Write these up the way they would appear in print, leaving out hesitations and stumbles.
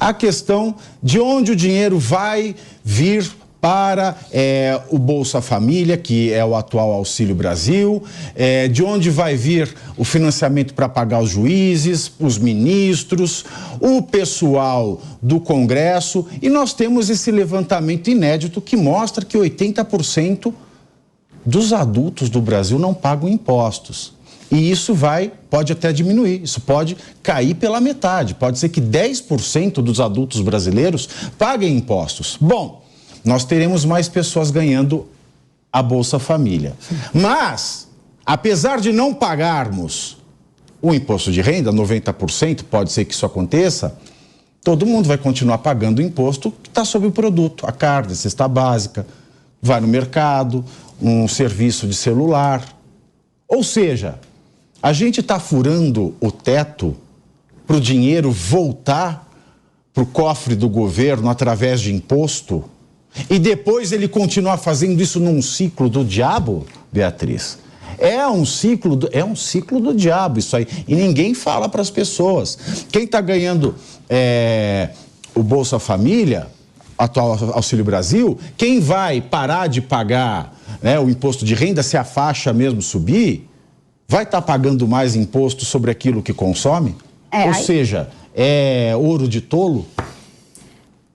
a questão de onde o dinheiro vai vir para o Bolsa Família, que é o atual Auxílio Brasil, de onde vai vir o financiamento para pagar os juízes, os ministros, o pessoal do Congresso, e nós temos esse levantamento inédito que mostra que 80% dos adultos do Brasil não pagam impostos. E isso pode até diminuir, isso pode cair pela metade, pode ser que 10% dos adultos brasileiros paguem impostos. Bom, nós teremos mais pessoas ganhando a Bolsa Família. Mas, apesar de não pagarmos o imposto de renda, 90%, pode ser que isso aconteça, todo mundo vai continuar pagando o imposto que está sobre o produto, a carne, a cesta básica, vai no mercado, um serviço de celular. Ou seja, a gente está furando o teto para o dinheiro voltar para o cofre do governo através de imposto e depois ele continuar fazendo isso num ciclo do diabo, Beatriz. É um ciclo do diabo isso aí. E ninguém fala para as pessoas. Quem está ganhando o Bolsa Família, atual Auxílio Brasil, quem vai parar de pagar o imposto de renda, se a faixa mesmo subir, vai estar pagando mais imposto sobre aquilo que consome? Ou seja, é ouro de tolo?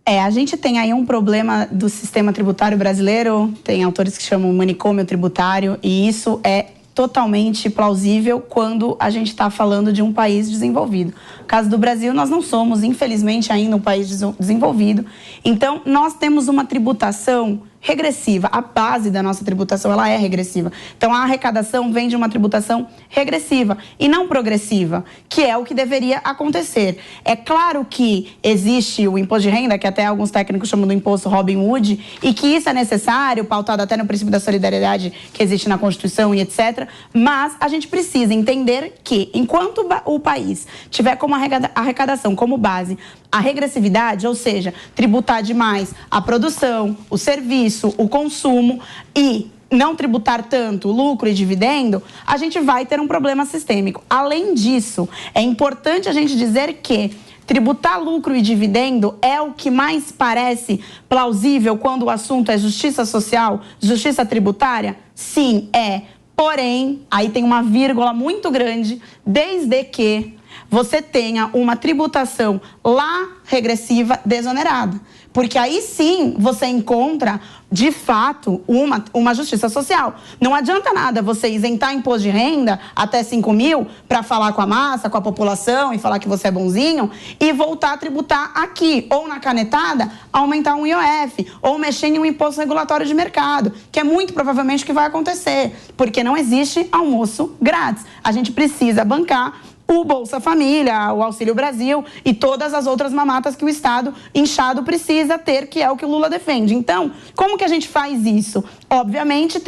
A gente tem aí um problema do sistema tributário brasileiro, tem autores que chamam manicômio tributário, e isso é totalmente plausível quando a gente está falando de um país desenvolvido. No caso do Brasil, nós não somos, infelizmente, ainda um país desenvolvido. Então, nós temos uma tributação regressiva. A base da nossa tributação, ela é regressiva. Então, a arrecadação vem de uma tributação regressiva e não progressiva, que é o que deveria acontecer. É claro que existe o imposto de renda, que até alguns técnicos chamam do imposto Robin Hood, e que isso é necessário, pautado até no princípio da solidariedade que existe na Constituição e etc. Mas a gente precisa entender que, enquanto o país tiver como arrecadação, como base, a regressividade, ou seja, tributar demais a produção, o serviço, o consumo e não tributar tanto lucro e dividendo, a gente vai ter um problema sistêmico. Além disso, é importante a gente dizer que tributar lucro e dividendo é o que mais parece plausível quando o assunto é justiça social, justiça tributária? Sim, é. Porém, aí tem uma vírgula muito grande, desde que você tenha uma tributação lá regressiva desonerada. Porque aí sim você encontra, de fato, uma justiça social. Não adianta nada você isentar imposto de renda até 5 mil para falar com a massa, com a população e falar que você é bonzinho e voltar a tributar aqui, ou na canetada, aumentar um IOF, ou mexer em um imposto regulatório de mercado, que é muito provavelmente o que vai acontecer, porque não existe almoço grátis. A gente precisa bancar o Bolsa Família, o Auxílio Brasil e todas as outras mamatas que o Estado inchado precisa ter, que é o que o Lula defende. Então, como que a gente faz isso? Obviamente,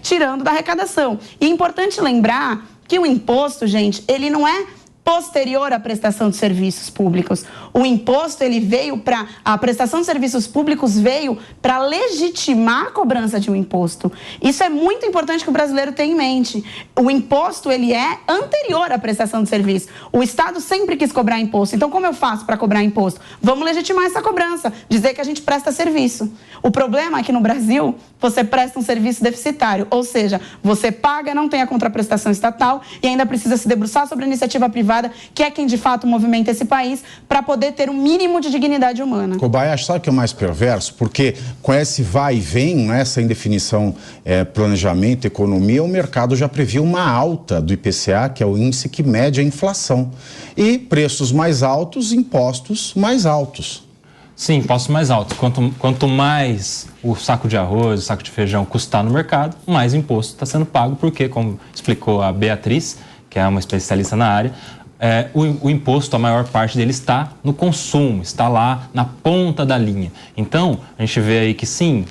tirando da arrecadação. E é importante lembrar que o imposto, gente, ele não é posterior à prestação de serviços públicos. O imposto, a prestação de serviços públicos veio para legitimar a cobrança de um imposto. Isso é muito importante que o brasileiro tenha em mente. O imposto, ele é anterior à prestação de serviço. O Estado sempre quis cobrar imposto. Então, como eu faço para cobrar imposto? Vamos legitimar essa cobrança, dizer que a gente presta serviço. O problema é que no Brasil, você presta um serviço deficitário, ou seja, você paga, não tem a contraprestação estatal e ainda precisa se debruçar sobre a iniciativa privada, que é quem de fato movimenta esse país, para poder ter um mínimo de dignidade humana. Kobayashi, sabe o que é mais perverso? Porque com esse vai e vem, essa indefinição, planejamento, economia, o mercado já previu uma alta do IPCA, que é o índice que mede a inflação. E preços mais altos, impostos mais altos. Sim, impostos mais altos. Quanto mais o saco de arroz, o saco de feijão custar no mercado, mais imposto está sendo pago, porque, como explicou a Beatriz, que é uma especialista na área, o imposto, a maior parte dele está no consumo, está lá na ponta da linha. Então, a gente vê aí que sim,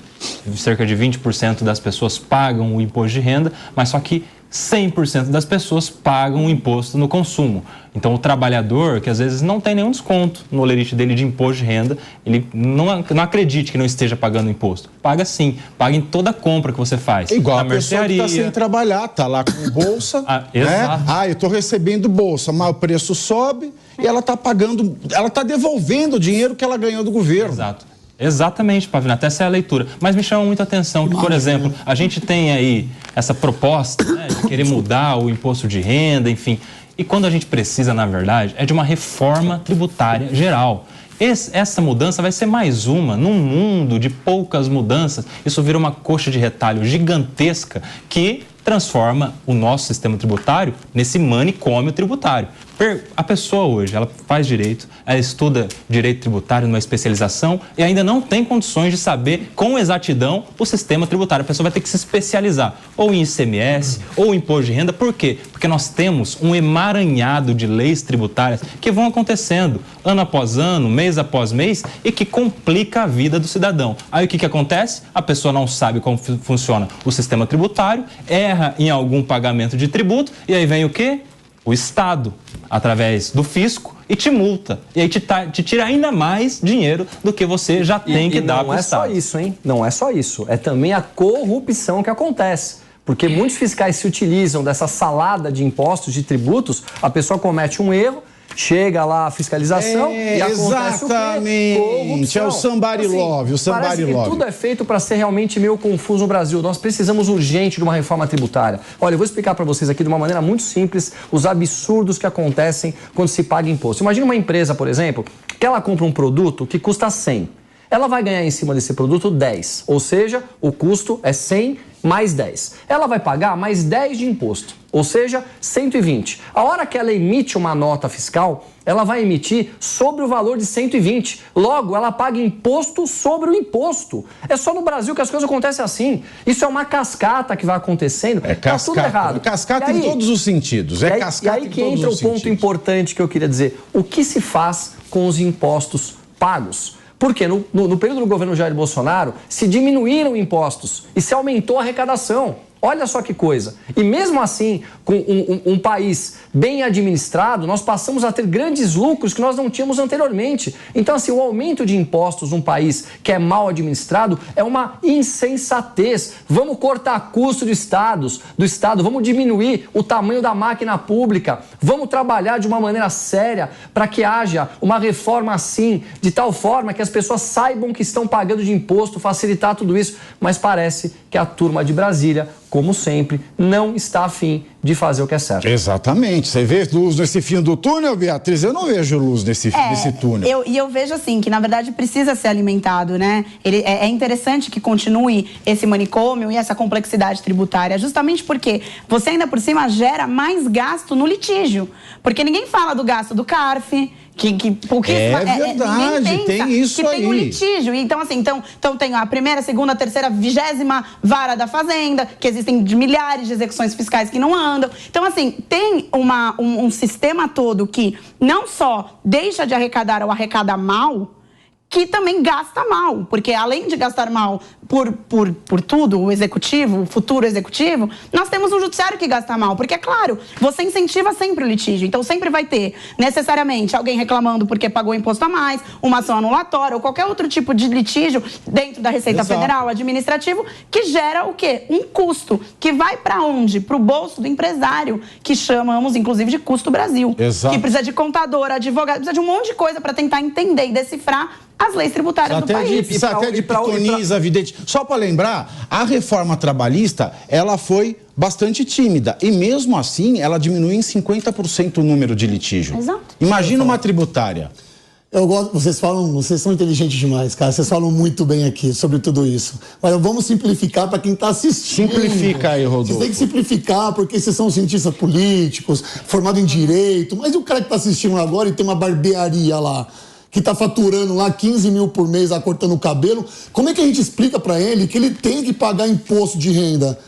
cerca de 20% das pessoas pagam o imposto de renda, mas só que 100% das pessoas pagam um imposto no consumo. Então, o trabalhador, que às vezes não tem nenhum desconto no olerite dele de imposto de renda, ele não acredite que não esteja pagando imposto. Paga sim, paga em toda compra que você faz. Igual na a pessoa que está sem trabalhar, está lá com bolsa, exato. Eu estou recebendo bolsa, mas o preço sobe e ela está pagando, ela está devolvendo o dinheiro que ela ganhou do governo. Exato. Exatamente, Pavinato, essa é a leitura. Mas me chama muita atenção que, por exemplo, a gente tem aí essa proposta, né, de querer mudar o imposto de renda, enfim. E quando a gente precisa, na verdade, é de uma reforma tributária geral. Essa mudança vai ser mais uma num mundo de poucas mudanças. Isso vira uma coxa de retalho gigantesca que transforma o nosso sistema tributário nesse manicômio tributário. A pessoa hoje, ela faz direito, ela estuda direito tributário numa especialização e ainda não tem condições de saber com exatidão o sistema tributário. A pessoa vai ter que se especializar ou em ICMS ou em imposto de renda. Por quê? Porque nós temos um emaranhado de leis tributárias que vão acontecendo ano após ano, mês após mês e que complica a vida do cidadão. Aí o que acontece? A pessoa não sabe como funciona o sistema tributário, erra em algum pagamento de tributo e aí vem o quê? O Estado, através do fisco, e te multa. E aí te tira ainda mais dinheiro do que você já tem que dar para o Estado. Não é só isso, hein? Não é só isso. É também a corrupção que acontece. Porque muitos fiscais se utilizam dessa salada de impostos, de tributos, a pessoa comete um erro, chega lá a fiscalização e acontece exatamente. O quê? Corrupção. É o somebody love, o somebody parece que love. tudo é feito para ser realmente meio confuso no Brasil. Nós precisamos urgente de uma reforma tributária. Olha, eu vou explicar para vocês aqui de uma maneira muito simples os absurdos que acontecem quando se paga imposto. Imagina uma empresa, por exemplo, que ela compra um produto que custa 100. Ela vai ganhar em cima desse produto 10, ou seja, o custo é 100 mais 10. Ela vai pagar mais 10 de imposto, ou seja, 120. A hora que ela emite uma nota fiscal, ela vai emitir sobre o valor de 120. Logo, ela paga imposto sobre o imposto. É só no Brasil que as coisas acontecem assim. Isso é uma cascata que vai acontecendo. É cascata, tá tudo errado. É cascata em todos os sentidos. É cascata em todos os sentidos. E aí que entra o ponto importante que eu queria dizer. O que se faz com os impostos pagos? Porque no período do governo Jair Bolsonaro, se diminuíram impostos e se aumentou a arrecadação. Olha só que coisa. E mesmo assim, com um país bem administrado, nós passamos a ter grandes lucros que nós não tínhamos anteriormente. Então, assim, o aumento de impostos num país que é mal administrado é uma insensatez. Vamos cortar custo do Estado, vamos diminuir o tamanho da máquina pública, vamos trabalhar de uma maneira séria para que haja uma reforma assim, de tal forma que as pessoas saibam que estão pagando de imposto, facilitar tudo isso. Mas parece que a turma de Brasília, como sempre, não está afim de fazer o que é certo. Exatamente. Você vê luz nesse fim do túnel, Beatriz? Eu não vejo luz nesse túnel. Eu vejo assim, que na verdade precisa ser alimentado, né? É interessante que continue esse manicômio e essa complexidade tributária, justamente porque você ainda por cima gera mais gasto no litígio. Porque ninguém fala do gasto do CARF, verdade, tem isso que aí. Tem um litígio. Então, assim, então tem a primeira, segunda, terceira, 20ª vara da Fazenda, que existem milhares de execuções fiscais que não andam. Então, assim, tem um sistema todo que não só deixa de arrecadar ou arrecada mal, que também gasta mal, porque além de gastar mal por tudo, o executivo, o futuro executivo, nós temos um judiciário que gasta mal, porque é claro, você incentiva sempre o litígio, então sempre vai ter necessariamente alguém reclamando porque pagou imposto a mais, uma ação anulatória ou qualquer outro tipo de litígio dentro da Receita Federal, administrativo, que gera o quê? Um custo, que vai para onde? Para o bolso do empresário, que chamamos inclusive de custo Brasil, que precisa de contador, advogado, precisa de um monte de coisa para tentar entender e decifrar as leis tributárias do país. Precisa até de pitoniza, evidente. Só para lembrar, a reforma trabalhista, ela foi bastante tímida. E mesmo assim, ela diminuiu em 50% o número de litígio. Exato. Imagina uma tributária. Eu gosto, vocês são inteligentes demais, cara. Vocês falam muito bem aqui sobre tudo isso. Mas vamos simplificar para quem está assistindo. Simplifica aí, Rodolfo. Vocês têm que simplificar, porque vocês são cientistas políticos, formados em direito. Mas e o cara que está assistindo agora e tem uma barbearia lá, que está faturando lá 15 mil por mês, lá cortando o cabelo, como é que a gente explica para ele que ele tem que pagar imposto de renda?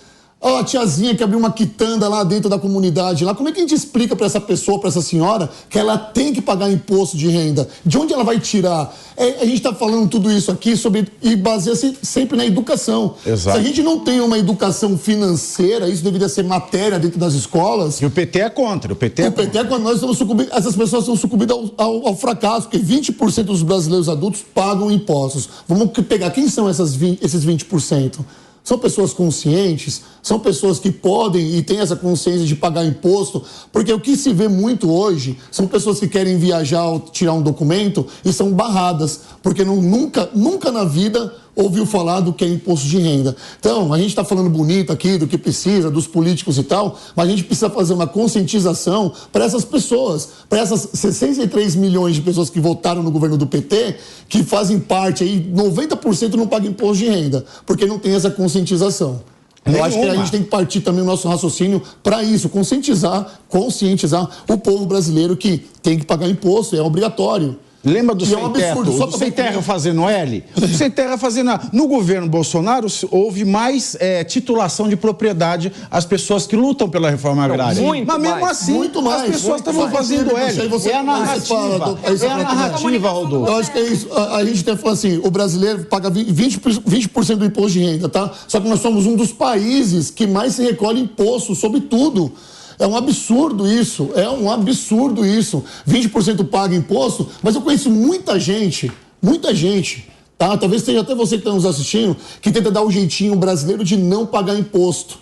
Ó, a tiazinha que abriu uma quitanda lá dentro da comunidade, lá, como é que a gente explica para essa pessoa, para essa senhora, que ela tem que pagar imposto de renda? De onde ela vai tirar? A gente está falando tudo isso aqui e baseia-se sempre na educação. Exato. Se a gente não tem uma educação financeira, isso deveria ser matéria dentro das escolas. E o PT é contra. O PT é contra. Nós estamos sucumbindo, essas pessoas estão sucumbindo ao fracasso, porque 20% dos brasileiros adultos pagam impostos. Vamos pegar, quem são esses 20%? São pessoas conscientes, são pessoas que podem e têm essa consciência de pagar imposto, porque o que se vê muito hoje são pessoas que querem viajar ou tirar um documento e são barradas, porque nunca na vida ouviu falar do que é imposto de renda. Então, a gente está falando bonito aqui do que precisa, dos políticos e tal, mas a gente precisa fazer uma conscientização para essas pessoas, para essas 63 milhões de pessoas que votaram no governo do PT, que fazem parte aí, 90% não pagam imposto de renda, porque não tem essa conscientização. Eu acho que a gente tem que partir também o nosso raciocínio para isso, conscientizar o povo brasileiro que tem que pagar imposto, é obrigatório. Lembra do Sem Teto? Do Sem Terra fazendo L? Do Sem Terra fazendo... No governo Bolsonaro, houve mais titulação de propriedade às pessoas que lutam pela reforma agrária. Mas mesmo assim, as pessoas estavam fazendo L. É a narrativa. É a narrativa, Rodolfo. Eu acho que é isso. A gente até fala assim, o brasileiro paga 20% do imposto de renda, tá? Só que nós somos um dos países que mais se recolhe imposto sobre tudo. É um absurdo isso, 20% paga imposto, mas eu conheço muita gente, tá? Talvez seja até você que está nos assistindo, que tenta dar um jeitinho brasileiro de não pagar imposto.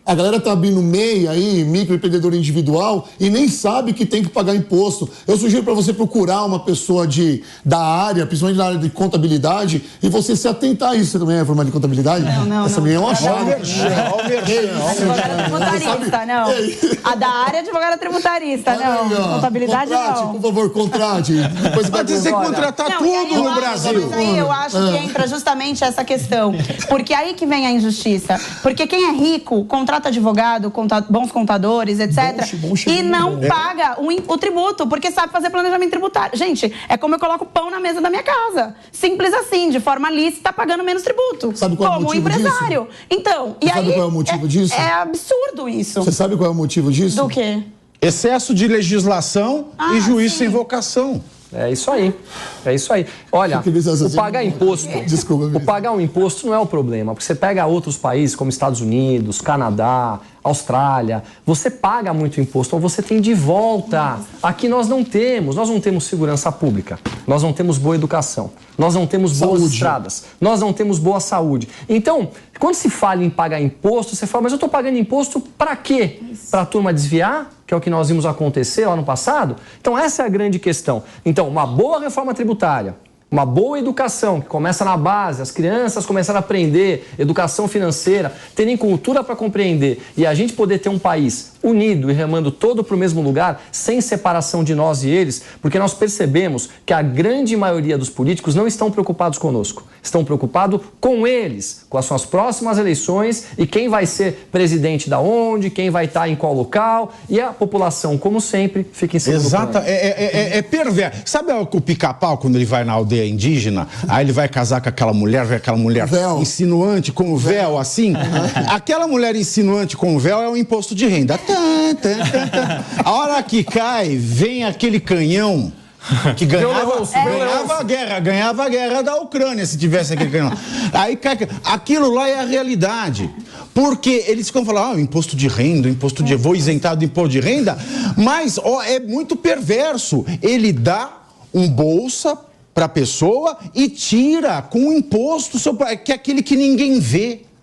A galera tá abrindo MEI aí, microempreendedor individual, e nem sabe que tem que pagar imposto. Eu sugiro para você procurar uma pessoa da área, principalmente da área de contabilidade, e você se atentar a isso. Você também é formado em contabilidade? Não. Essa minha é uma chave. Advogada tributarista, não. A da área é advogada tributarista, não. Contabilidade, não. Por favor, contrate. Depois vai ter que contratar tudo no Brasil. Mas aí eu acho que entra justamente essa questão. Porque aí que vem a injustiça. Porque quem é rico contrata advogado, bons contadores, etc. E não paga o tributo, porque sabe fazer planejamento tributário. Gente, é como eu coloco pão na mesa da minha casa. Simples assim, de forma lícita, pagando menos tributo. Sabe qual é o motivo empresário. Disso? Então, e aí, qual é o motivo disso? É absurdo isso. Você sabe qual é o motivo disso? Do quê? Excesso de legislação e juiz sem vocação. É isso aí. Olha, o pagar imposto, o pagar um imposto não é o problema, porque você pega outros países como Estados Unidos, Canadá, Austrália, você paga muito imposto, ou você tem de volta. Aqui nós não temos segurança pública, nós não temos boa educação, nós não temos boas estradas, nós não temos boa saúde. Então, quando se fala em pagar imposto, você fala, mas eu estou pagando imposto para quê? Para a turma desviar? Que é o que nós vimos acontecer lá no passado? Então essa é a grande questão. Então, uma boa reforma tributária, uma boa educação, que começa na base, as crianças começarem a aprender, educação financeira, terem cultura para compreender, e a gente poder ter um país unido e remando todo para o mesmo lugar, sem separação de nós e eles, porque nós percebemos que a grande maioria dos políticos não estão preocupados conosco, estão preocupados com eles, com as suas próximas eleições e quem vai ser presidente da onde, quem vai estar em qual local, e a população, como sempre, fica em segundo plano. Exato, é perverso. Sabe o Pica-Pau, quando ele vai na aldeia indígena, aí ele vai casar com aquela mulher, vê aquela mulher insinuante com o véu, assim? Aquela mulher insinuante com o véu é o imposto de renda. A hora que cai, vem aquele canhão que ganhava a guerra da Ucrânia, se tivesse aquele canhão. Aí cai, aquilo lá é a realidade. Porque eles ficam falando, imposto de renda, vou isentar do imposto de renda, mas é muito perverso. Ele dá um bolsa para a pessoa e tira com o imposto, que é aquele que ninguém vê.